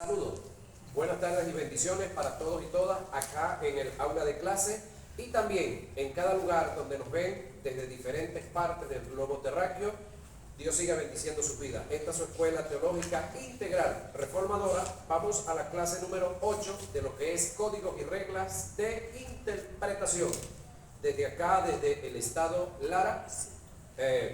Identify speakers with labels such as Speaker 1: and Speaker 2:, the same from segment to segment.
Speaker 1: Saludos, buenas tardes y bendiciones para todos y todas acá en el aula de clase y también en cada lugar donde nos ven desde diferentes partes del globo terráqueo. Dios siga bendiciendo su vida. Esta es su escuela teológica integral reformadora. Vamos a la clase número 8 de lo que es códigos y reglas de interpretación. Desde acá, desde el estado Lara,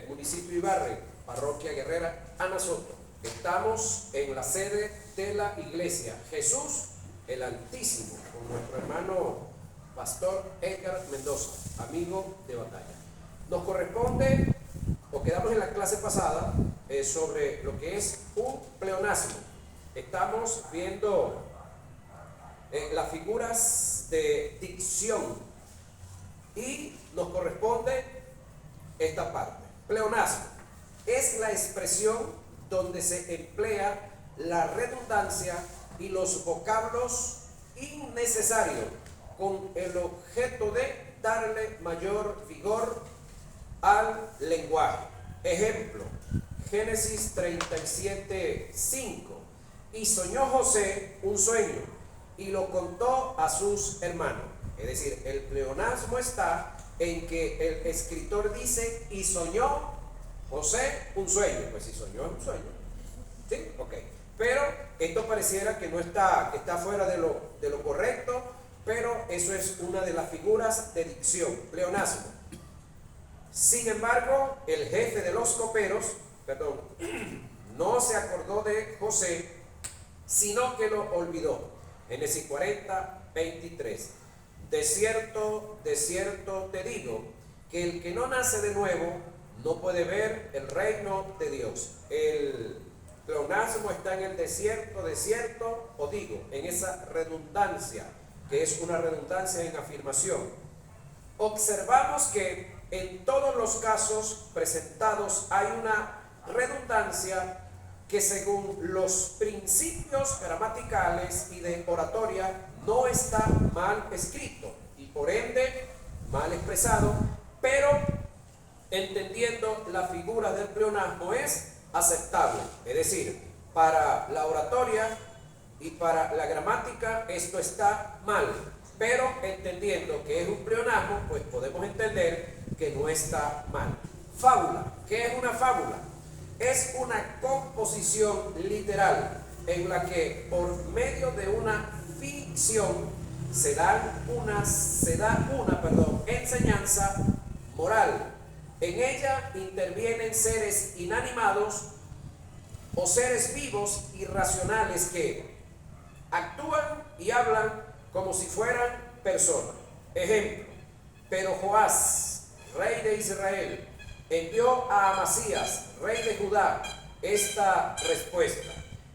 Speaker 1: municipio Ibarre, parroquia Guerrera, Anasoto. Estamos en la sede de la iglesia Jesús el Altísimo, con nuestro hermano pastor Edgar Mendoza, amigo de batalla. Nos corresponde, o quedamos en la clase pasada, sobre lo que es un pleonasmo. Estamos viendo las figuras de dicción y nos corresponde esta parte. Pleonasmo es la expresión donde se emplea la redundancia y los vocablos innecesarios con el objeto de darle mayor vigor al lenguaje. Ejemplo, Génesis 37:5. Y soñó José un sueño y lo contó a sus hermanos. Es decir, el pleonasmo está en que el escritor dice y soñó José un sueño. Pues si soñó un sueño, ¿sí? Ok. Pero esto pareciera que no está, que está fuera de lo correcto, pero eso es una de las figuras de dicción, pleonasmo. Sin embargo, el jefe de los coperos, no se acordó de José, sino que lo olvidó. Génesis 40:23. De cierto te digo, que el que no nace de nuevo no puede ver el reino de Dios. El pleonasmo está en el de cierto o digo, en esa redundancia, que es una redundancia en afirmación. Observamos que en todos los casos presentados hay una redundancia que según los principios gramaticales y de oratoria no está mal escrito y por ende mal expresado, pero entendiendo la figura del pleonasmo es aceptable. Es decir, para la oratoria y para la gramática esto está mal, pero entendiendo que es un pleonasmo, pues podemos entender que no está mal. Fábula. ¿Qué es una fábula? Es una composición literal en la que por medio de una ficción se da una enseñanza moral. En ella intervienen seres inanimados o seres vivos irracionales que actúan y hablan como si fueran personas. Ejemplo, pero Joás, rey de Israel, envió a Amasías, rey de Judá, esta respuesta: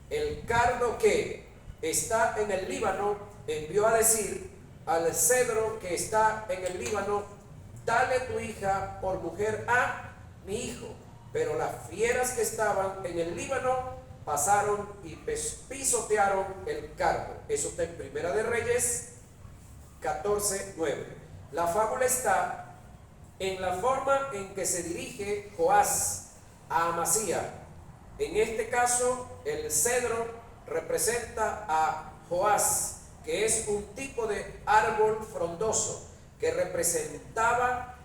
Speaker 1: el cardo que está en el Líbano envió a decir al cedro que está en el Líbano: dale tu hija por mujer a mi hijo. Pero las fieras que estaban en el Líbano pasaron y pisotearon el cardo. Eso está en Primera de Reyes 14:9. La fábula está en la forma en que se dirige Joás a Amasías. En este caso, el cedro representa a Joás, que es un tipo de árbol frondoso que representaba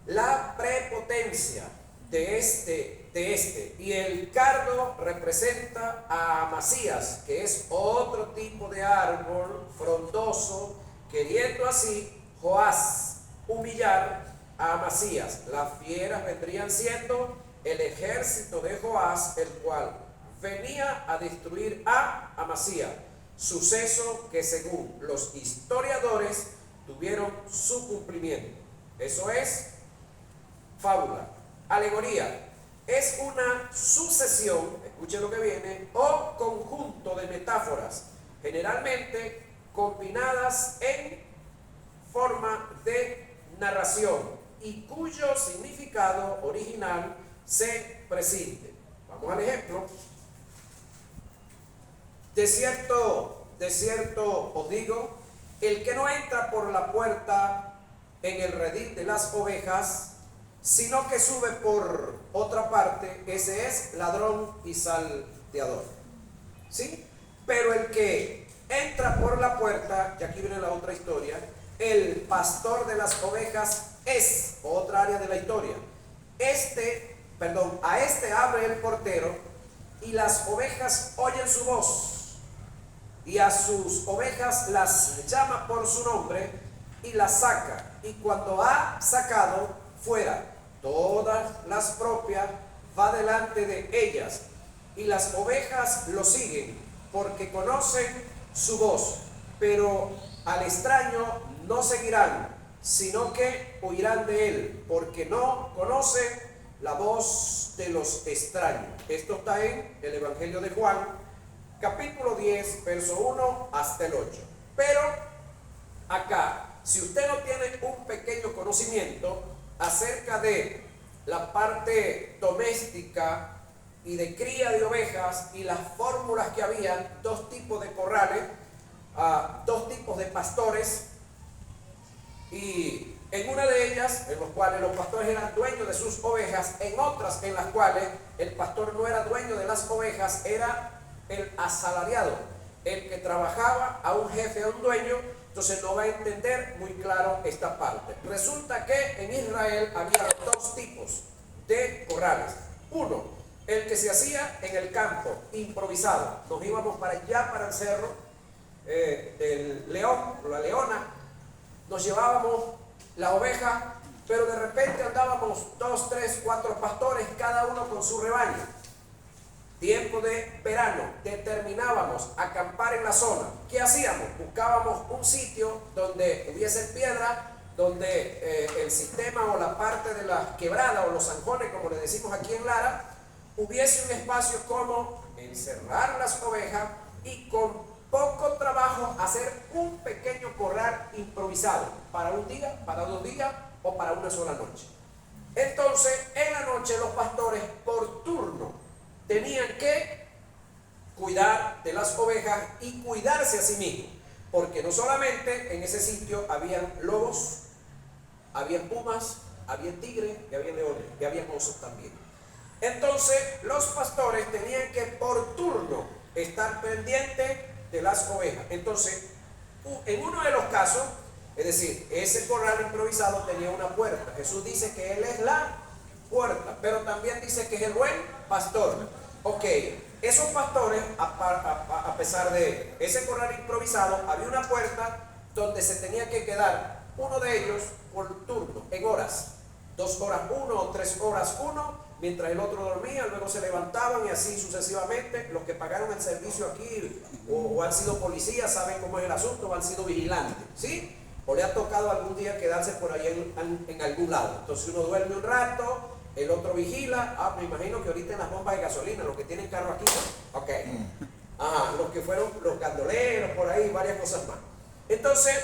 Speaker 1: la prepotencia de este, y el cardo representa a Amasías, que es otro tipo de árbol frondoso, queriendo así Joás humillar a Amasías. Las fieras vendrían siendo el ejército de Joás, el cual venía a destruir a Amasías, suceso que según los historiadores tuvieron su cumplimiento. Eso es fábula. Alegoría es una sucesión, escuchen lo que viene, o conjunto de metáforas, generalmente combinadas en forma de narración y cuyo significado original se prescinde. Vamos al ejemplo. De cierto os digo, el que no entra por la puerta en el redil de las ovejas, sino que sube por otra parte, ese es ladrón y salteador. ¿Sí? Pero el que entra por la puerta, y aquí viene la otra historia, el pastor de las ovejas es otra área de la historia. A este abre el portero y las ovejas oyen su voz y a sus ovejas las llama por su nombre y las saca. Y cuando ha sacado fuera todas las propias, va delante de ellas y las ovejas lo siguen porque conocen su voz, pero al extraño no seguirán, sino que huirán de él, porque no conocen la voz de los extraños. Esto está en el Evangelio de Juan, capítulo 10, verso 1 hasta el 8. Pero acá, si usted no tiene un pequeño conocimiento acerca de la parte doméstica y de cría de ovejas y las fórmulas que había, dos tipos de corrales, dos tipos de pastores, y en una de ellas, en los cuales los pastores eran dueños de sus ovejas, en otras en las cuales el pastor no era dueño de las ovejas, era el asalariado, el que trabajaba a un jefe, a un dueño. Entonces no va a entender muy claro esta parte. Resulta que en Israel había dos tipos de corrales. Uno, el que se hacía en el campo, improvisado. Nos íbamos para allá, para el cerro del león, o la leona, nos llevábamos la oveja, pero de repente andábamos 2, 3, 4 pastores, cada uno con su rebaño. Tiempo de verano, determinábamos acampar en la zona. ¿Qué hacíamos? Buscábamos un sitio donde hubiese piedra, donde el sistema o la parte de la quebrada o los zanjones, como le decimos aquí en Lara, hubiese un espacio como encerrar las ovejas y con poco trabajo hacer un pequeño corral improvisado para un día, para 2 días o para una sola noche. Entonces, en la noche los pastores por turno tenían que cuidar de las ovejas y cuidarse a sí mismos, porque no solamente en ese sitio habían lobos, habían pumas, habían tigres y habían leones y habían osos también. Entonces los pastores tenían que por turno estar pendientes de las ovejas. Entonces, en uno de los casos, es decir, ese corral improvisado tenía una puerta. Jesús dice que Él es la puerta, pero también dice que es el buen pastor. Ok, esos pastores, a pesar de ese corral improvisado, había una puerta donde se tenía que quedar uno de ellos por turno, en horas, 2 horas uno o 3 horas uno, mientras el otro dormía, luego se levantaban y así sucesivamente. Los que pagaron el servicio aquí o han sido policías saben cómo es el asunto, o han sido vigilantes, ¿sí? O le ha tocado algún día quedarse por ahí en algún lado. Entonces uno duerme un rato, el otro vigila. Me imagino que ahorita en las bombas de gasolina, los que tienen carro aquí, ok. Los que fueron los gandoleros, por ahí, varias cosas más. Entonces,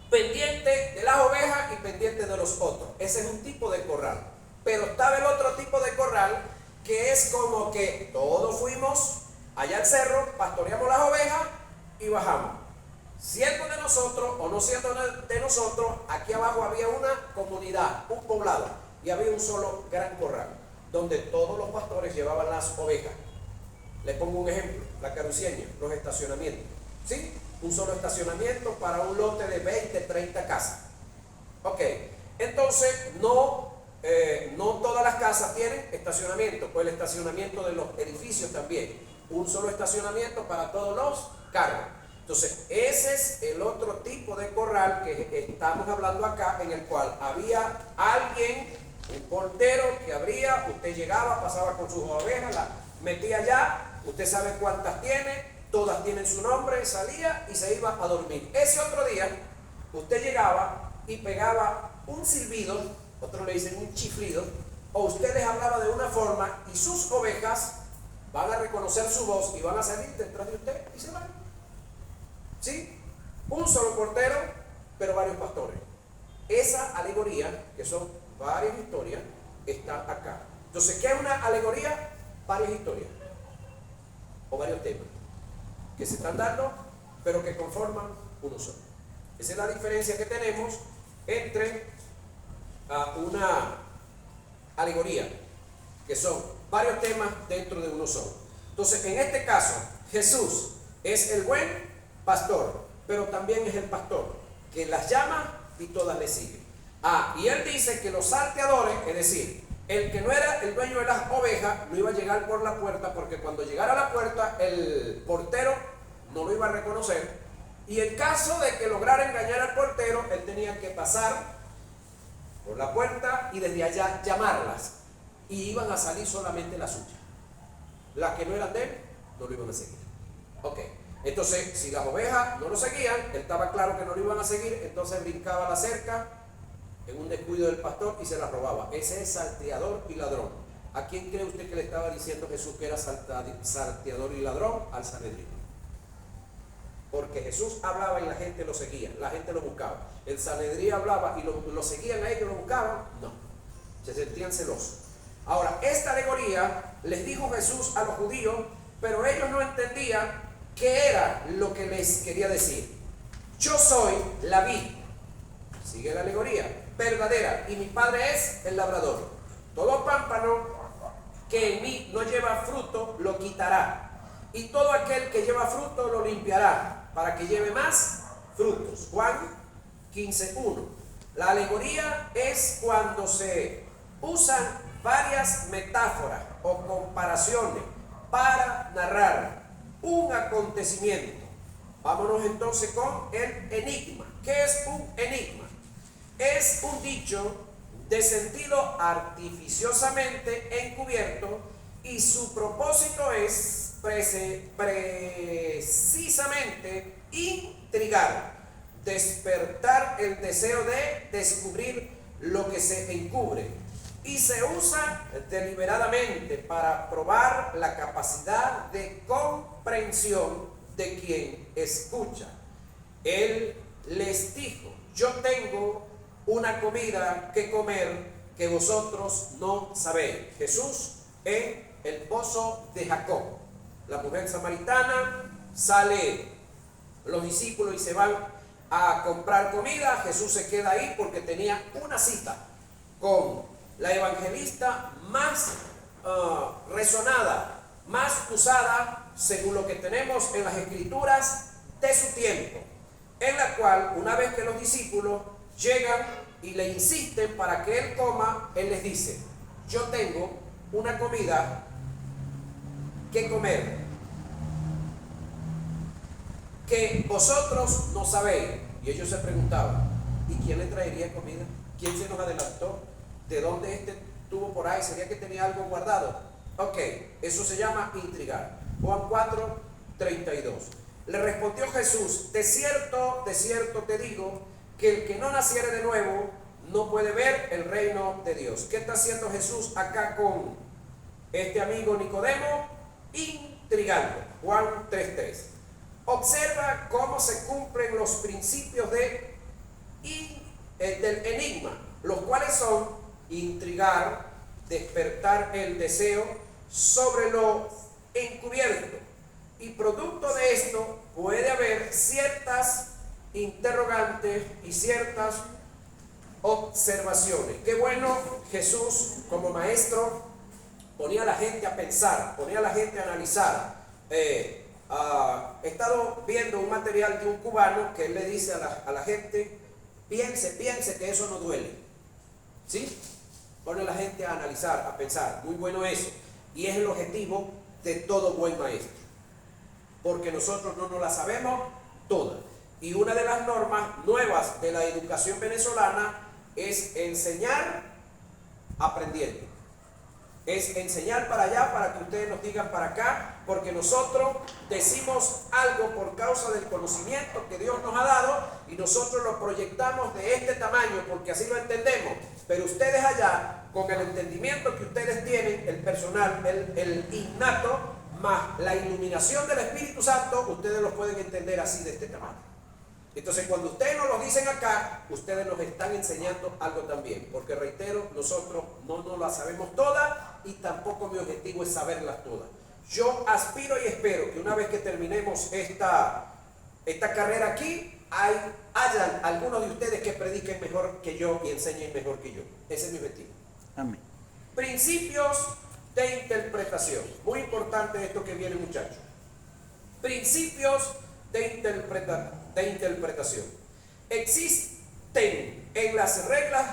Speaker 1: pendiente de las ovejas y pendiente de los otros. Ese es un tipo de corral. Pero estaba el otro tipo de corral, que es como que todos fuimos allá al cerro, pastoreamos las ovejas y bajamos. Siendo de nosotros o no siendo de nosotros, aquí abajo había una comunidad, un poblado, y había un solo gran corral, donde todos los pastores llevaban las ovejas. Les pongo un ejemplo, la Caruceña, los estacionamientos, ¿sí? Un solo estacionamiento para un lote de 20, 30 casas. Ok, entonces no todas las casas tienen estacionamiento, pues el estacionamiento de los edificios también, un solo estacionamiento para todos los carros. Entonces, ese es el otro tipo de corral que estamos hablando acá, en el cual había alguien, un portero que abría, usted llegaba, pasaba con sus ovejas, las metía allá, usted sabe cuántas tiene, todas tienen su nombre, salía y se iba a dormir. Ese otro día, usted llegaba y pegaba un silbido, otros le dicen un chiflido, o usted les hablaba de una forma y sus ovejas van a reconocer su voz y van a salir detrás de usted y se van. ¿Sí? Un solo portero, pero varios pastores. Esa alegoría, que son varias historias, está acá. Entonces, ¿qué es una alegoría? Varias historias o varios temas que se están dando, pero que conforman uno solo. Esa es la diferencia que tenemos entre una alegoría, que son varios temas dentro de uno solo. Entonces, en este caso, Jesús Es el buen pastor, pero también es el pastor que las llama y todas le siguen. Y él dice que los salteadores, es decir, el que no era el dueño de las ovejas, no iba a llegar por la puerta, porque cuando llegara a la puerta, el portero no lo iba a reconocer. Y en caso de que lograra engañar al portero, él tenía que pasar por la puerta y desde allá llamarlas. Y iban a salir solamente las suyas. Las que no eran de él, no lo iban a seguir. Ok, entonces si las ovejas no lo seguían, él estaba claro que no lo iban a seguir, entonces brincaba la cerca en un descuido del pastor y se la robaba. Ese es salteador y ladrón. ¿A quién cree usted que le estaba diciendo Jesús que era salteador y ladrón? Al Sanedrín. Porque Jesús hablaba y la gente lo seguía, la gente lo buscaba. El Sanedrín hablaba y lo seguían a ellos, lo buscaban. No, se sentían celosos. Ahora, esta alegoría les dijo Jesús a los judíos, pero ellos no entendían qué era lo que les quería decir. Yo soy la vid, sigue la alegoría, verdadera, y mi Padre es el labrador. Todo pámpano que en mí no lleva fruto lo quitará, y todo aquel que lleva fruto lo limpiará, para que lleve más frutos. Juan 15:1. La alegoría es cuando se usan varias metáforas o comparaciones para narrar un acontecimiento. Vámonos entonces con el enigma. ¿Qué es un enigma? Es un dicho de sentido artificiosamente encubierto y su propósito es precisamente intrigar, despertar el deseo de descubrir lo que se encubre, y se usa deliberadamente para probar la capacidad de comprensión de quien escucha. Él les dijo: yo tengo una comida que comer que vosotros no sabéis. Jesús en el pozo de Jacob. La mujer samaritana sale, los discípulos, y se van a comprar comida. Jesús se queda ahí porque tenía una cita con la evangelista más resonada, más usada, según lo que tenemos en las escrituras de su tiempo, en la cual, una vez que los discípulos llegan y le insisten para que él coma, él les dice: yo tengo una comida que comer que vosotros no sabéis. Y ellos se preguntaban: ¿y quién le traería comida? ¿Quién se nos adelantó? ¿De dónde este tuvo por ahí? ¿Sería que tenía algo guardado? Ok, eso se llama intrigar. Juan 4:32. Le respondió Jesús: de cierto te digo, que el que no naciere de nuevo no puede ver el reino de Dios. ¿Qué está haciendo Jesús acá con este amigo Nicodemo? Intrigando. Juan 3:3. Observa cómo se cumplen los principios del enigma, los cuales son intrigar, despertar el deseo sobre lo encubierto, y producto de esto puede haber ciertas interrogantes y ciertas observaciones. Qué bueno, Jesús como maestro ponía a la gente a pensar, ponía a la gente a analizar. He estado viendo un material de un cubano que él le dice a la gente: piense que eso no duele. ¿Sí? Pone a la gente a analizar, a pensar. Muy bueno eso. Y es el objetivo de todo buen maestro. Porque nosotros no nos la sabemos todas. Y una de las normas nuevas de la educación venezolana es enseñar aprendiendo. Es enseñar para allá para que ustedes nos digan para acá, porque nosotros decimos algo por causa del conocimiento que Dios nos ha dado y nosotros lo proyectamos de este tamaño porque así lo entendemos. Pero ustedes allá, con el entendimiento que ustedes tienen, el personal, el innato, más la iluminación del Espíritu Santo, ustedes los pueden entender así de este tamaño. Entonces, cuando ustedes nos lo dicen acá, ustedes nos están enseñando algo también. Porque reitero, nosotros no nos las sabemos todas y tampoco mi objetivo es saberlas todas. Yo aspiro y espero que una vez que terminemos esta carrera aquí, hayan algunos de ustedes que prediquen mejor que yo y enseñen mejor que yo. Ese es mi objetivo.
Speaker 2: Amén.
Speaker 1: Principios de interpretación. Muy importante esto que viene, muchachos. Principios de interpretación. Existen en las reglas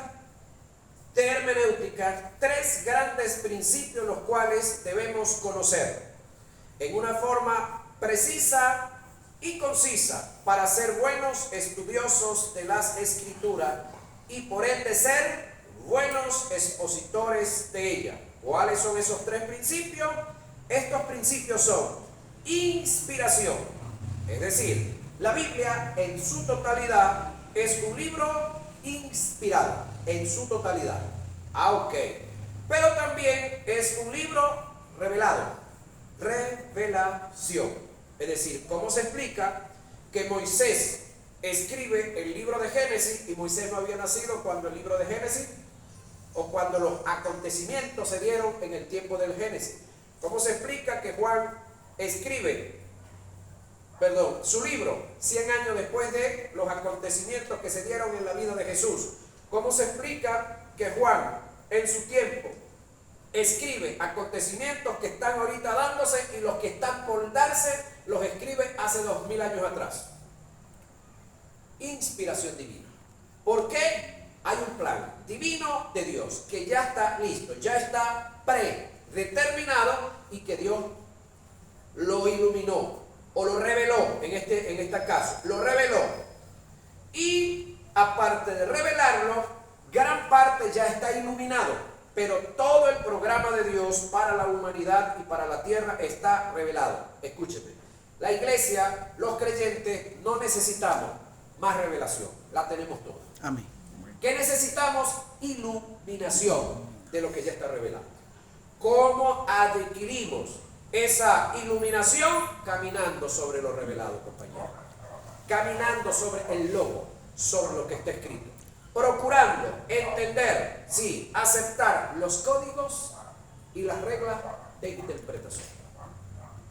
Speaker 1: de hermenéutica 3 grandes principios los cuales debemos conocer en una forma precisa y concisa para ser buenos estudiosos de las Escrituras y por ende ser buenos expositores de ella. ¿Cuáles son esos 3 principios? Estos principios son inspiración, es decir, la Biblia en su totalidad es un libro inspirado, en su totalidad. Ok. Pero también es un libro revelado, revelación. Es decir, ¿cómo se explica que Moisés escribe el libro de Génesis y Moisés no había nacido cuando el libro de Génesis o cuando los acontecimientos se dieron en el tiempo del Génesis? ¿Cómo se explica que Juan escribe su libro 100 años después de los acontecimientos que se dieron en la vida de Jesús? ¿Cómo se explica que Juan en su tiempo escribe acontecimientos que están ahorita dándose y los que están por darse los escribe hace 2000 años atrás? Inspiración divina. ¿Por qué? Hay un plan divino de Dios que ya está listo, ya está predeterminado y que Dios lo iluminó o lo reveló, en este caso, lo reveló. Y aparte de revelarlo, gran parte ya está iluminado, pero todo el programa de Dios para la humanidad y para la tierra está revelado. Escúcheme, la iglesia, los creyentes, no necesitamos más revelación, la tenemos toda.
Speaker 2: Amén.
Speaker 1: ¿Qué necesitamos? Iluminación de lo que ya está revelado. ¿Cómo adquirimos esa iluminación? Caminando sobre lo revelado, compañeros. Caminando sobre el logo, sobre lo que está escrito. Procurando entender, sí, aceptar los códigos y las reglas de interpretación.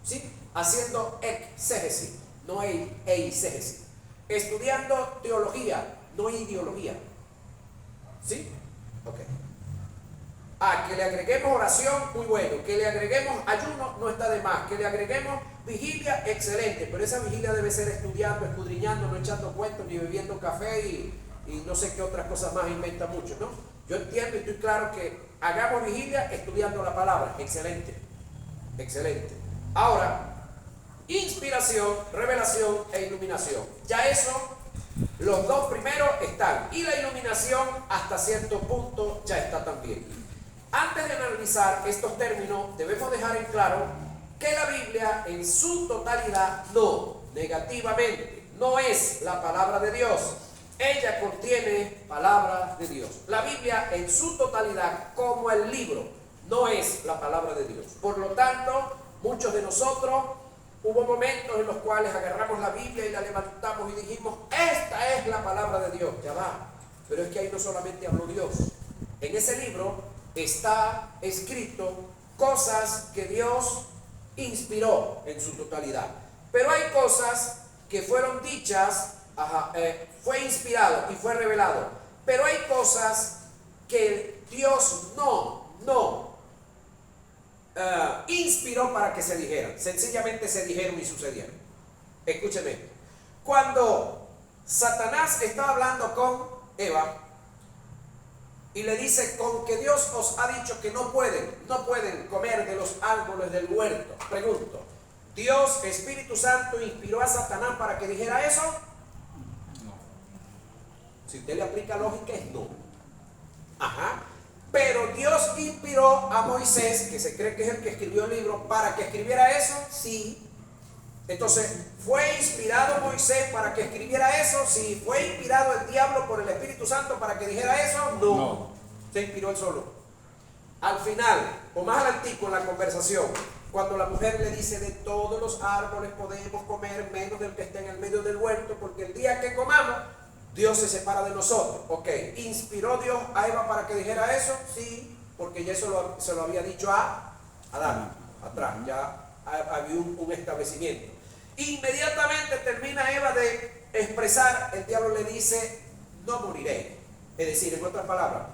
Speaker 1: ¿Sí? Haciendo exégesis, no eisegesis. Estudiando teología, no ideología. ¿Sí? Ok. Que le agreguemos oración, muy bueno. Que le agreguemos ayuno, no está de más. Que le agreguemos vigilia, excelente. Pero esa vigilia debe ser estudiando, escudriñando, no echando cuentos, ni bebiendo café y no sé qué otras cosas más inventa mucho, ¿no? Yo entiendo y estoy claro que hagamos vigilia estudiando la palabra. Excelente. Excelente. Ahora, inspiración, revelación e iluminación. Ya eso, los 2 primeros están. Y la iluminación hasta cierto punto ya está también. Antes de analizar estos términos, debemos dejar en claro que la Biblia en su totalidad, no, negativamente, no es la palabra de Dios. Ella contiene palabra de Dios. La Biblia en su totalidad, como el libro, no es la palabra de Dios. Por lo tanto, muchos de nosotros hubo momentos en los cuales agarramos la Biblia y la levantamos y dijimos, esta es la palabra de Dios. Ya va. Pero es que ahí no solamente habló Dios. En ese libro está escrito cosas que Dios inspiró en su totalidad. Pero hay cosas que fueron dichas, fue inspirado y fue revelado. Pero hay cosas que Dios no inspiró para que se dijeran. Sencillamente se dijeron y sucedieron. Escúcheme. Cuando Satanás estaba hablando con Eva y le dice, con que Dios os ha dicho que no pueden comer de los árboles del huerto. Pregunto, ¿Dios, Espíritu Santo, inspiró a Satanás para que dijera eso? No. Si usted le aplica lógica, es no. Pero Dios inspiró a Moisés, que se cree que es el que escribió el libro, para que escribiera eso, sí. Entonces, ¿fue inspirado Moisés para que escribiera eso? Sí. ¿Fue inspirado el diablo por el Espíritu Santo para que dijera eso? No. Se inspiró él solo. Al final, o más al antico en la conversación, cuando la mujer le dice, de todos los árboles podemos comer menos del que está en el medio del huerto, porque el día que comamos, Dios se separa de nosotros. Ok, ¿inspiró Dios a Eva para que dijera eso? Sí, porque ya eso se lo había dicho a Adán, atrás, ya había un establecimiento. Inmediatamente termina Eva de expresar, el diablo le dice, no moriré. Es decir, en otras palabras,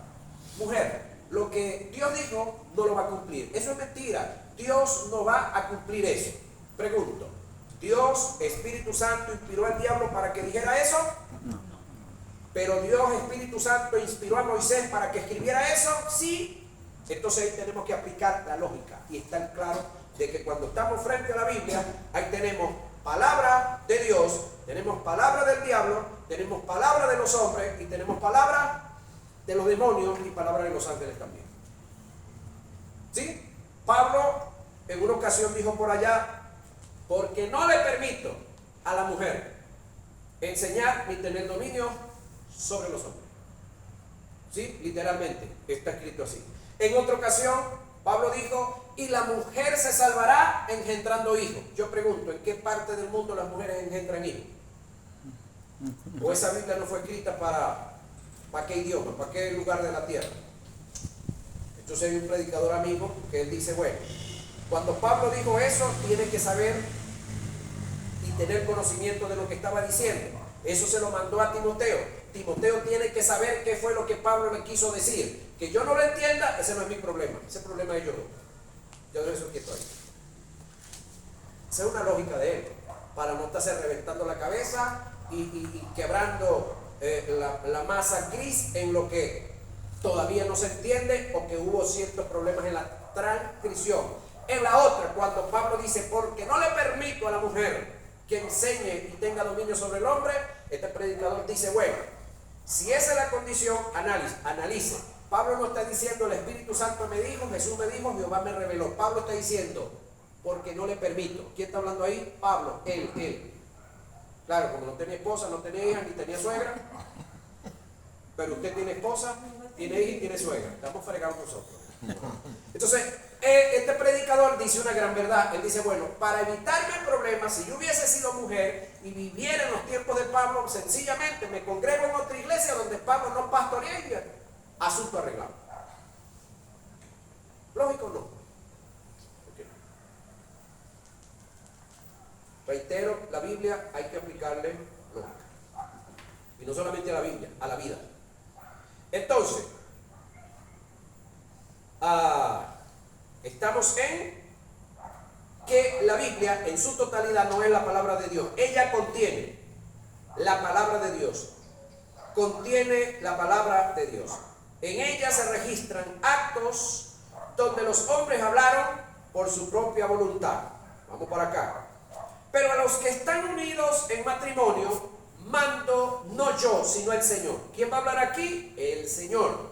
Speaker 1: mujer, lo que Dios dijo no lo va a cumplir. Eso es mentira. Dios no va a cumplir eso. Pregunto, Dios, Espíritu Santo, inspiró al diablo para que dijera eso. Pero Dios, Espíritu Santo, inspiró a Moisés para que escribiera eso. Sí. Entonces ahí tenemos que aplicar la lógica y estar claro de que cuando estamos frente a la Biblia, ahí tenemos palabra de Dios, tenemos palabra del diablo, tenemos palabra de los hombres y tenemos palabra de los demonios y palabra de los ángeles también. ¿Sí? Pablo en una ocasión dijo por allá, porque no le permito a la mujer enseñar ni tener dominio sobre los hombres. ¿Sí? Literalmente está escrito así. En otra ocasión, Pablo dijo, y la mujer se salvará engendrando hijos. Yo pregunto, ¿en qué parte del mundo las mujeres engendran hijos? ¿O esa Biblia no fue escrita para qué idioma, para qué lugar de la tierra? Entonces hay un predicador amigo que él dice, bueno, cuando Pablo dijo eso, tiene que saber y tener conocimiento de lo que estaba diciendo. Eso se lo mandó a Timoteo. Timoteo tiene que saber qué fue lo que Pablo le quiso decir. Que yo no lo entienda, ese no es mi problema. Ese problema es yo. Yo de eso quieto ahí. Esa es una lógica de él. Para no estarse reventando la cabeza y quebrando la masa gris en lo que todavía no se entiende o que hubo ciertos problemas en la transcripción. En la otra, cuando Pablo dice, porque no le permito a la mujer que enseñe y tenga dominio sobre el hombre, este predicador dice, bueno, si esa es la condición, analice. Pablo no está diciendo, el Espíritu Santo me dijo, Jesús me dijo, Jehová me reveló. Pablo está diciendo, porque no le permito. ¿Quién está hablando ahí? Pablo, él. Claro, como no tenía esposa, no tenía hija, ni tenía suegra, pero usted tiene esposa, tiene hija y tiene suegra. Estamos fregados nosotros. Entonces, este predicador dice una gran verdad. Él dice, bueno, para evitarme problemas, si yo hubiese sido mujer y viviera en los tiempos de Pablo, sencillamente me congrego en otra iglesia donde Pablo no pastorea y asunto arreglado. ¿Lógico o no? Okay. Reitero, la Biblia hay que aplicarle lógica. Y no solamente a la Biblia, a la vida. Entonces, estamos en que la Biblia en su totalidad no es la palabra de Dios. Ella contiene la palabra de Dios. Contiene la palabra de Dios. En ella se registran actos donde los hombres hablaron por su propia voluntad. Vamos para acá. Pero a los que están unidos en matrimonio, mando no yo, sino el Señor. ¿Quién va a hablar aquí? El Señor.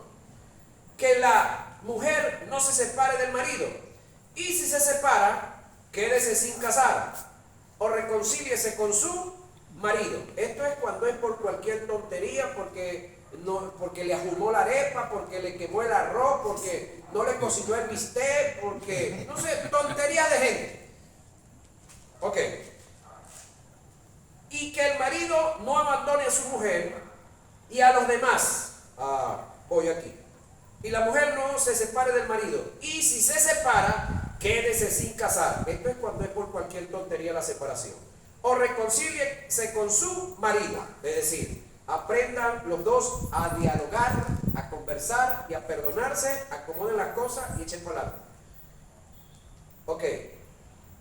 Speaker 1: Que la mujer no se separe del marido. Y si se separa, quédese sin casar. O reconcíliese con su marido. Esto es cuando es por cualquier tontería, porque le ajumó la arepa, porque le quemó el arroz, porque no le cocinó el bistec, porque, no sé, tonterías de gente. Ok. Y que el marido no abandone a su mujer y a los demás. Voy aquí. Y la mujer no se separe del marido. Y si se separa, quédese sin casar. Esto es cuando es por cualquier tontería la separación. O reconcíliese con su marido. Es decir, aprendan los dos a dialogar, a conversar y a perdonarse, acomoden las cosas y echen para adelante. Ok.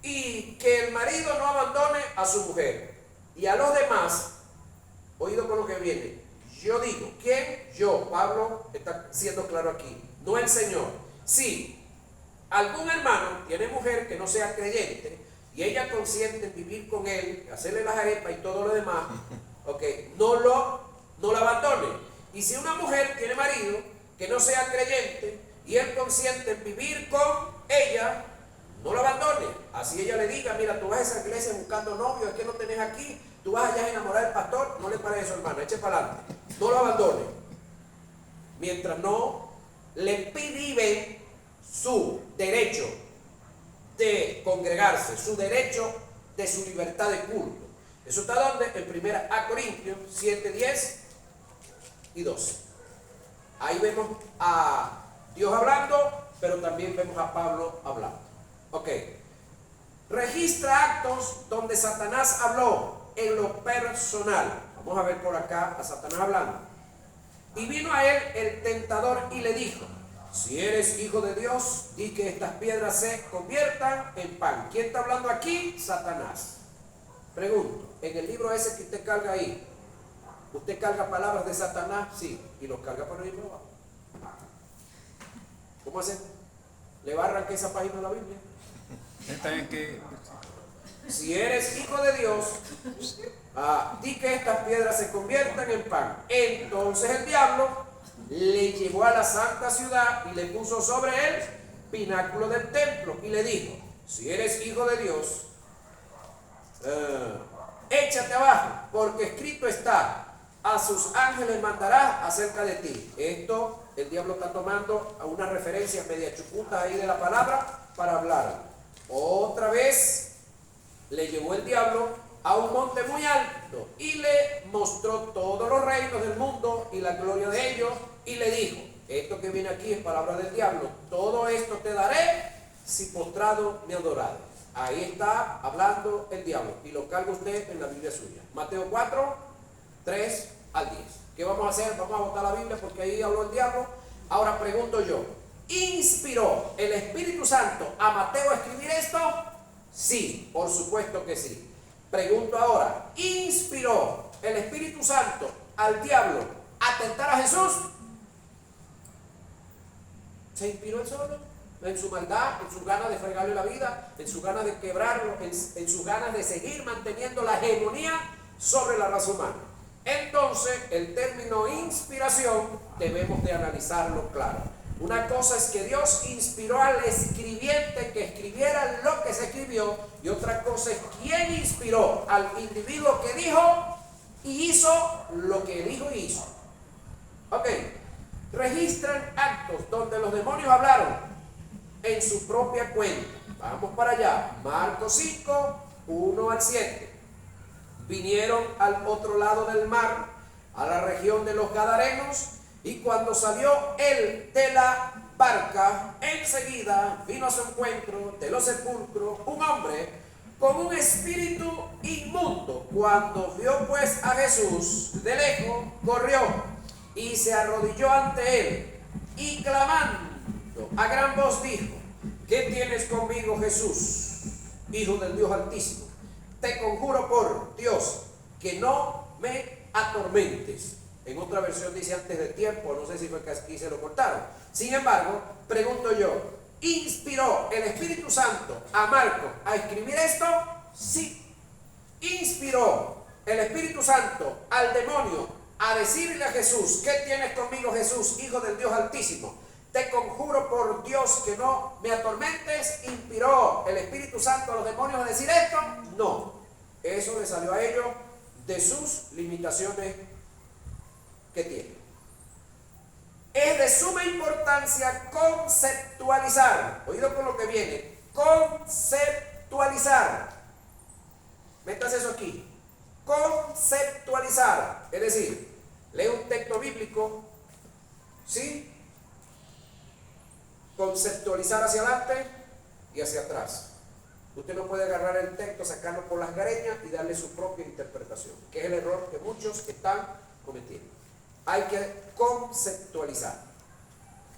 Speaker 1: Y que el marido no abandone a su mujer. Y a los demás, oído con lo que viene. Yo digo, ¿quién? Yo, Pablo está siendo claro aquí, no el Señor. Si algún hermano tiene mujer que no sea creyente y ella consiente en vivir con él, hacerle las arepas y todo lo demás, okay, no la abandone. Y si una mujer tiene marido que no sea creyente y él consiente en vivir con ella, no la abandone. Así ella le diga, mira, tú vas a esa iglesia buscando novio, es que no tenés aquí, tú vas allá a enamorar al pastor, no le pare eso, hermano, eche para adelante. No lo abandone. Mientras no le prive su derecho de congregarse, su derecho de su libertad de culto. Eso está donde en 1 Corintios 7, 10 y 12. Ahí vemos a Dios hablando, pero también vemos a Pablo hablando. Ok. Registra actos donde Satanás habló en lo personal. Vamos a ver por acá a Satanás hablando. Y vino a él el tentador y le dijo, si eres hijo de Dios, di que estas piedras se conviertan en pan. ¿Quién está hablando aquí? Satanás. Pregunto, en el libro ese que usted carga ahí, ¿usted carga palabras de Satanás? Sí, y los carga para arriba abajo. ¿Cómo hace? ¿Le va a arrancar esa página de la Biblia? Si eres hijo de Dios, di que estas piedras se conviertan en pan. Entonces el diablo le llevó a la santa ciudad y le puso sobre el pináculo del templo y le dijo: si eres hijo de Dios, échate abajo, porque escrito está: a sus ángeles mandará acerca de ti. Esto el diablo está tomando a una referencia media chuputa ahí de la palabra para hablar. Otra vez le llevó el diablo a un monte muy alto y le mostró todos los reinos del mundo y la gloria de ellos, y le dijo: esto que viene aquí es palabra del diablo, todo esto te daré si postrado me adorares. Ahí está hablando el diablo y lo carga usted en la Biblia suya. Mateo 4, 3 al 10. ¿Qué vamos a hacer? Vamos a botar la Biblia porque ahí habló el diablo. Ahora pregunto yo, ¿inspiró el Espíritu Santo a Mateo a escribir esto? Sí, por supuesto que sí. Pregunto ahora, ¿inspiró el Espíritu Santo al diablo a tentar a Jesús? ¿Se inspiró él solo? En su maldad, en sus ganas de fregarle la vida, en sus ganas de quebrarlo, en sus ganas de seguir manteniendo la hegemonía sobre la raza humana. Entonces, el término inspiración debemos de analizarlo claro. Una cosa es que Dios inspiró al escribiente que escribiera lo que se escribió, y otra cosa es quién inspiró al individuo que dijo y hizo lo que dijo y hizo. Ok, registran actos donde los demonios hablaron en su propia cuenta. Vamos para allá, Marcos 5, 1 al 7. Vinieron al otro lado del mar, a la región de los Gadarenos, y cuando salió él de la barca, enseguida vino a su encuentro de los sepulcros un hombre con un espíritu inmundo. Cuando vio pues a Jesús de lejos, corrió y se arrodilló ante él, y clamando a gran voz dijo: ¿qué tienes conmigo, Jesús, Hijo del Dios Altísimo? Te conjuro por Dios que no me atormentes. En otra versión dice antes de tiempo, no sé si fue que aquí se lo cortaron. Sin embargo, pregunto yo, ¿inspiró el Espíritu Santo a Marcos a escribir esto? Sí. ¿Inspiró el Espíritu Santo al demonio a decirle a Jesús: ¿qué tienes conmigo, Jesús, Hijo del Dios Altísimo? Te conjuro por Dios que no me atormentes. ¿Inspiró el Espíritu Santo a los demonios a decir esto? No. Eso le salió a ellos de sus limitaciones que tienen. Es de suma importancia conceptualizar. Oído con lo que viene. Conceptualizar. Métase eso aquí. Conceptualizar. Es decir, lee un texto bíblico, ¿sí? Conceptualizar hacia adelante y hacia atrás. Usted no puede agarrar el texto, sacarlo por las greñas y darle su propia interpretación, que es el error que muchos están cometiendo. Hay que conceptualizar.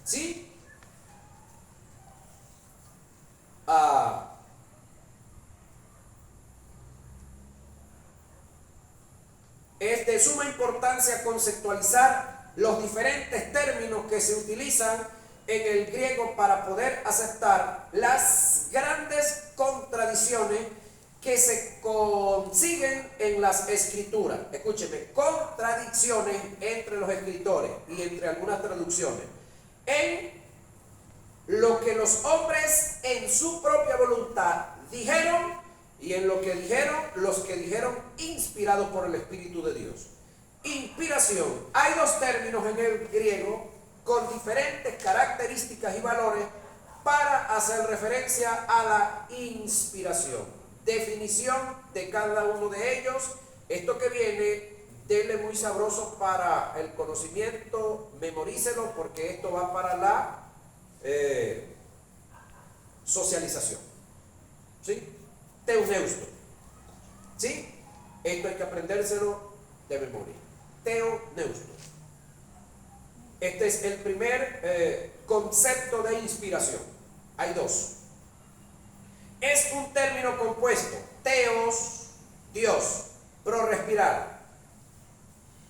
Speaker 1: ¿Sí? Es de suma importancia conceptualizar los diferentes términos que se utilizan en el griego para poder aceptar las grandes contradicciones que se consiguen en las escrituras. Escúcheme, contradicciones entre los escritores y entre algunas traducciones en lo que los hombres en su propia voluntad dijeron y en lo que dijeron los que dijeron inspirados por el Espíritu de Dios. Inspiración. Hay dos términos en el griego con diferentes características y valores para hacer referencia a la inspiración. Definición de cada uno de ellos. Esto que viene, denle muy sabroso para el conocimiento, memorícelo, porque esto va para la socialización. ¿Sí? Teoneusto. ¿Sí? Esto hay que aprendérselo de memoria. Teoneusto. Este es el primer concepto de inspiración. Hay dos. Es un término compuesto, teos, Dios, prorespirar,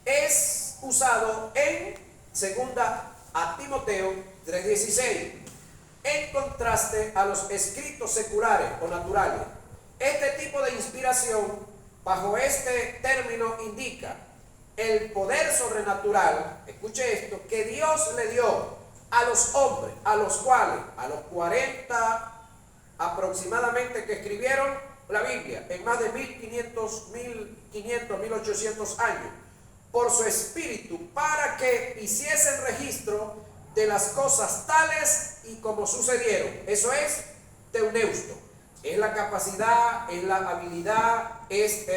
Speaker 1: es usado en segunda a Timoteo 3:16, en contraste a los escritos seculares o naturales. Este tipo de inspiración, bajo este término, indica el poder sobrenatural, escuche esto, que Dios le dio a los hombres, a los cuales, a los 40 aproximadamente que escribieron la Biblia, en más de 1800 años, por su espíritu, para que hiciesen registro de las cosas tales y como sucedieron. Eso es teuneusto, es la capacidad, es la habilidad, es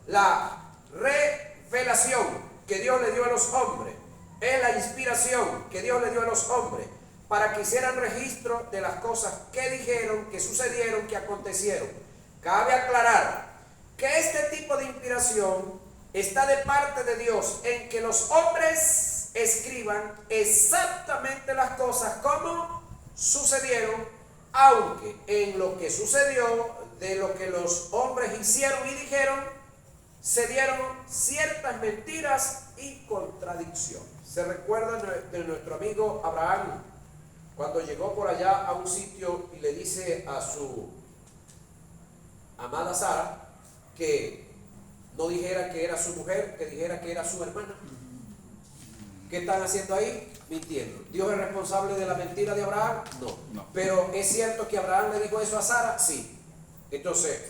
Speaker 1: la revelación que Dios le dio a los hombres, es la inspiración que Dios le dio a los hombres para que hicieran registro de las cosas que dijeron, que sucedieron, que acontecieron. Cabe aclarar que este tipo de inspiración está de parte de Dios, en que los hombres escriban exactamente las cosas como sucedieron, aunque en lo que sucedió, de lo que los hombres hicieron y dijeron, se dieron ciertas mentiras y contradicciones. Se recuerda de nuestro amigo Abraham, cuando llegó por allá a un sitio y le dice a su amada Sara que no dijera que era su mujer, que dijera que era su hermana. ¿Qué están haciendo ahí? Mintiendo. ¿Dios es responsable de la mentira de Abraham? No. Pero ¿es cierto que Abraham le dijo eso a Sara? Sí. Entonces,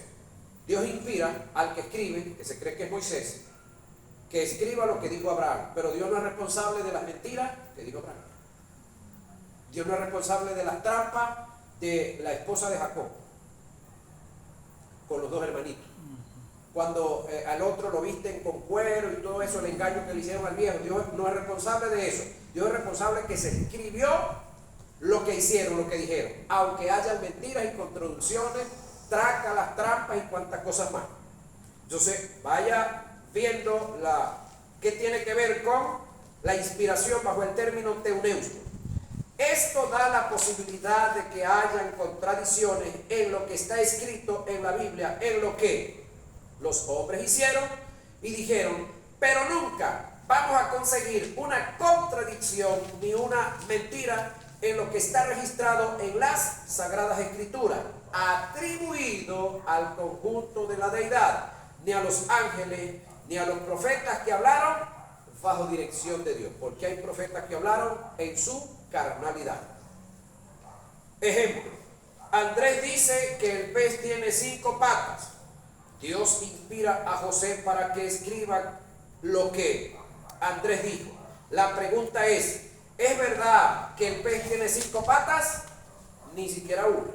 Speaker 1: Dios inspira al que escribe, que se cree que es Moisés, que escriba lo que dijo Abraham. Pero Dios no es responsable de las mentiras que dijo Abraham. Dios no es responsable de las trampas de la esposa de Jacob con los dos hermanitos. Cuando al otro lo visten con cuero y todo eso, el engaño que le hicieron al viejo, Dios no es responsable de eso. Dios es responsable que se escribió lo que hicieron, lo que dijeron, aunque hayan mentiras y contradicciones, las trampas y cuantas cosas más. Entonces, vaya viendo qué tiene que ver con la inspiración bajo el término teuneusto. Esto da la posibilidad de que hayan contradicciones en lo que está escrito en la Biblia, en lo que los hombres hicieron y dijeron, pero nunca vamos a conseguir una contradicción ni una mentira en lo que está registrado en las Sagradas Escrituras, atribuido al conjunto de la deidad, ni a los ángeles, ni a los profetas que hablaron bajo dirección de Dios, porque hay profetas que hablaron en su carnalidad. Ejemplo, Andrés dice que el pez tiene 5 patas. Dios inspira a José para que escriba lo que Andrés dijo. La pregunta es verdad que el pez tiene 5 patas? Ni siquiera una.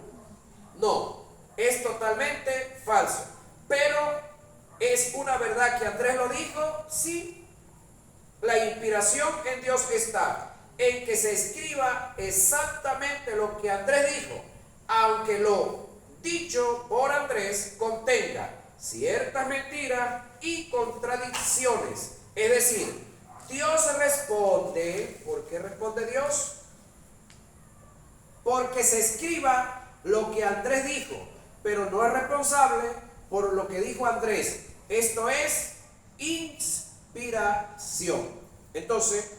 Speaker 1: No, es totalmente falso. Pero ¿es una verdad que Andrés lo dijo? Sí. La inspiración en Dios está en que se escriba exactamente lo que Andrés dijo, aunque lo dicho por Andrés contenga ciertas mentiras y contradicciones. Es decir, Dios responde. ¿Por qué responde Dios? Porque se escriba lo que Andrés dijo, pero no es responsable por lo que dijo Andrés. Esto es inspiración. Entonces,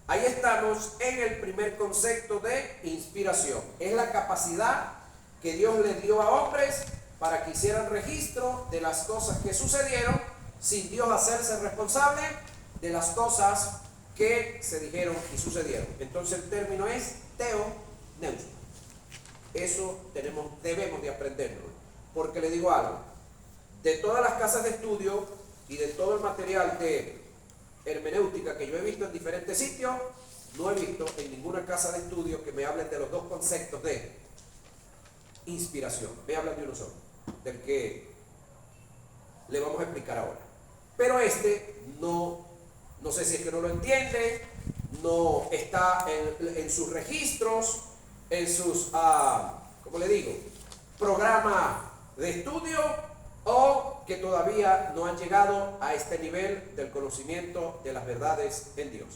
Speaker 1: ahí estamos en el primer concepto de inspiración. Es la capacidad que Dios le dio a hombres para que hicieran registro de las cosas que sucedieron, sin Dios hacerse responsable de las cosas que se dijeron y sucedieron. Entonces el término es teoneusto. Eso debemos de aprenderlo. Porque le digo algo, de todas las casas de estudio y de todo el material de hermenéutica que yo he visto en diferentes sitios, no he visto en ninguna casa de estudio que me hablen de los dos conceptos de inspiración. Me hablan de uno solo, del que le vamos a explicar ahora. Pero no sé si es que no lo entiende, no está en sus registros, en sus, ¿cómo le digo?, programas de estudio, o que todavía no han llegado a este nivel del conocimiento de las verdades en Dios.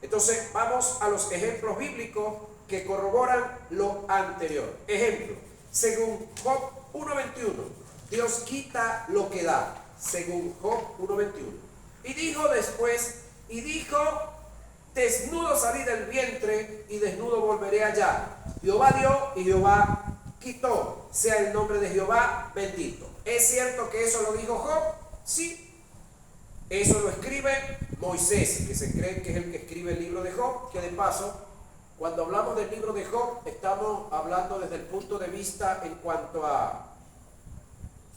Speaker 1: Entonces vamos a los ejemplos bíblicos que corroboran lo anterior. Ejemplo, según Job 1:21, Dios quita lo que da, según Job 1:21. Y dijo después, desnudo salí del vientre y desnudo volveré allá. Jehová dio y Jehová quitó. Sea el nombre de Jehová bendito. ¿Es cierto que eso lo dijo Job? Sí. Eso lo escribe Moisés, que se cree que es el que escribe el libro de Job, que de paso, cuando hablamos del libro de Job, estamos hablando desde el punto de vista en cuanto a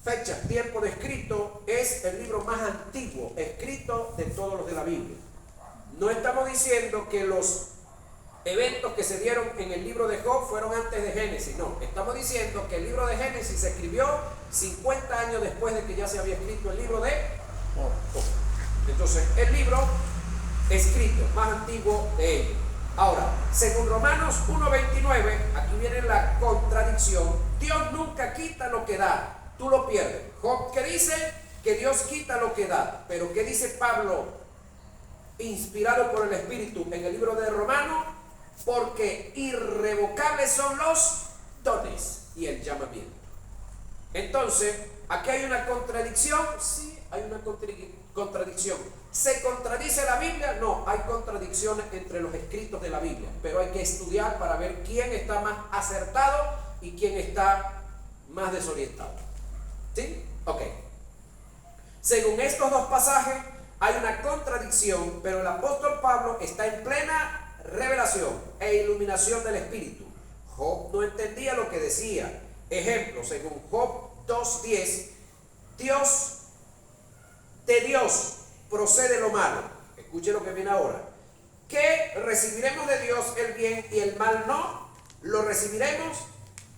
Speaker 1: fechas, tiempo de escrito, es el libro más antiguo escrito de todos los de la Biblia. No estamos diciendo que los eventos que se dieron en el libro de Job fueron antes de Génesis, no. Estamos diciendo que el libro de Génesis se escribió 50 años después de que ya se había escrito el libro de Job. Entonces, el libro escrito más antiguo de ellos. Ahora, según Romanos 1:29, aquí viene la contradicción. Dios nunca quita lo que da, tú lo pierdes. Job, ¿qué dice? Que Dios quita lo que da. Pero ¿qué dice Pablo, inspirado por el Espíritu, en el libro de Romanos? Porque irrevocables son los dones y el llamamiento. Entonces, ¿aquí hay una contradicción? Sí, hay una contradicción. ¿Se contradice la Biblia? No, hay contradicciones entre los escritos de la Biblia, pero hay que estudiar para ver quién está más acertado y quién está más desorientado. ¿Sí? Ok. Según estos dos pasajes, hay una contradicción, pero el apóstol Pablo está en plena revelación e iluminación del Espíritu. Job no entendía lo que decía. Ejemplo, según Job 2:10, de Dios procede lo malo. Escuche lo que viene ahora. ¿Qué recibiremos de Dios el bien y el mal no? ¿Lo recibiremos?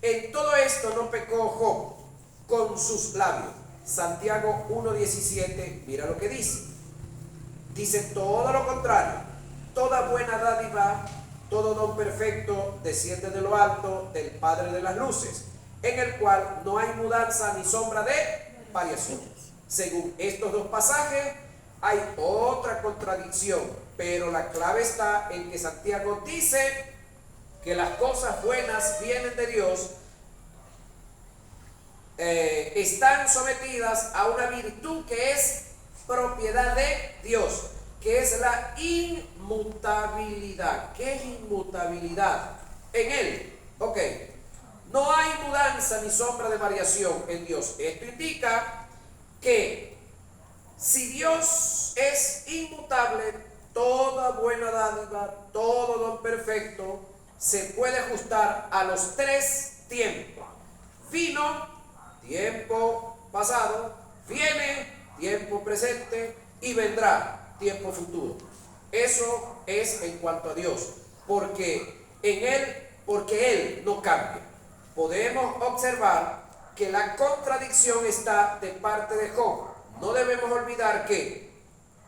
Speaker 1: En todo esto no pecó Job con sus labios. Santiago 1:17, mira lo que dice. Dice todo lo contrario. Toda buena dádiva, todo don perfecto desciende de lo alto, del Padre de las luces, en el cual no hay mudanza ni sombra de variación. Según estos dos pasajes, hay otra contradicción, pero la clave está en que Santiago dice que las cosas buenas vienen de Dios, están sometidas a una virtud que es propiedad de Dios, que es la inmutabilidad. ¿Qué es inmutabilidad? En Él, ok, no hay mudanza ni sombra de variación en Dios. Esto indica que si Dios es inmutable, toda buena dádiva, todo don perfecto se puede ajustar a los tres tiempos. Vino, tiempo pasado; viene, tiempo presente; y vendrá, tiempo futuro. Eso es en cuanto a Dios, porque Él no cambia. Podemos observar que la contradicción está de parte de Job. No debemos olvidar que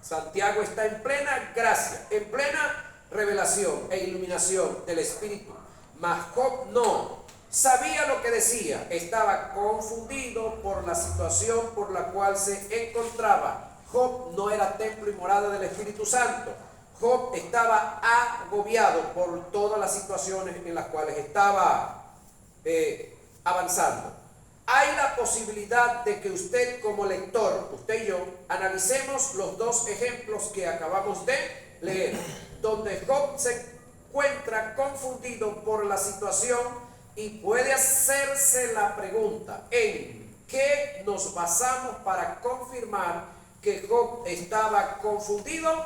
Speaker 1: Santiago está en plena gracia, en plena revelación e iluminación del Espíritu. Mas Job no sabía lo que decía, estaba confundido por la situación por la cual se encontraba. Job no era templo y morada del Espíritu Santo. Job estaba agobiado por todas las situaciones en las cuales estaba avanzando. Hay la posibilidad de que usted como lector, usted y yo, analicemos los dos ejemplos que acabamos de leer, donde Job se encuentra confundido por la situación y puede hacerse la pregunta: ¿en qué nos basamos para confirmar que Job estaba confundido?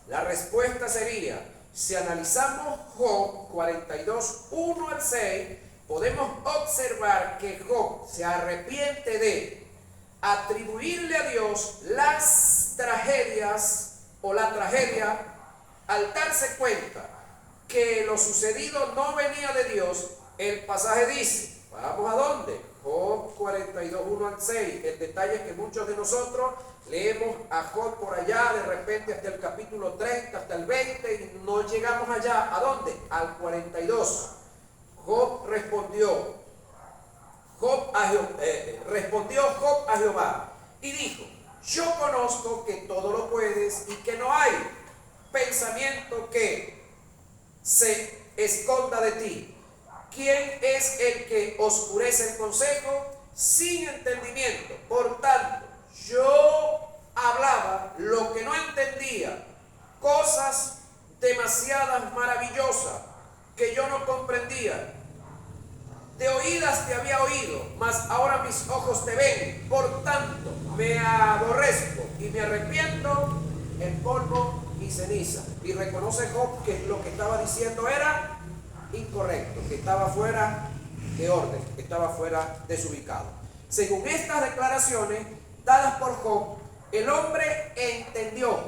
Speaker 1: La respuesta sería: si analizamos Job 42, 1 al 6, podemos observar que Job se arrepiente de atribuirle a Dios las tragedias o la tragedia al darse cuenta que lo sucedido no venía de Dios. El pasaje dice, ¿vamos a dónde? Job 42, 1 al 6. El detalle es que muchos de nosotros leemos a Job por allá, de repente hasta el capítulo 30, hasta el 20, y no llegamos allá. ¿A dónde? Al 42. Job respondió Job a Jehová y dijo: yo conozco que todo lo puedes y que no hay pensamiento que se esconda de ti. ¿Quién es el que oscurece el consejo sin entendimiento. Por tanto, yo hablaba lo que no entendía, cosas demasiadas maravillosas que yo no comprendía. De oídas te había oído, mas ahora mis ojos te ven. Por tanto, me aborrezco y me arrepiento en polvo y ceniza. Y reconoce Job que lo que estaba diciendo era incorrecto, que estaba fuera de orden, que estaba fuera desubicado. Según estas declaraciones dadas por Job, el hombre entendió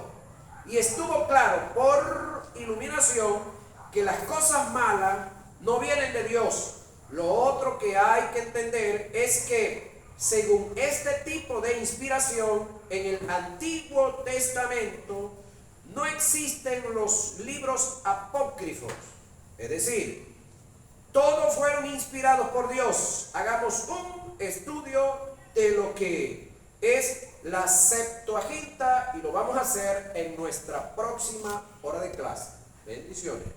Speaker 1: y estuvo claro por iluminación que las cosas malas no vienen de Dios. Lo otro que hay que entender es que, según este tipo de inspiración, en el Antiguo Testamento no existen los libros apócrifos. Es decir, todos fueron inspirados por Dios. Hagamos un estudio de lo que es la Septuaginta y lo vamos a hacer en nuestra próxima hora de clase. Bendiciones.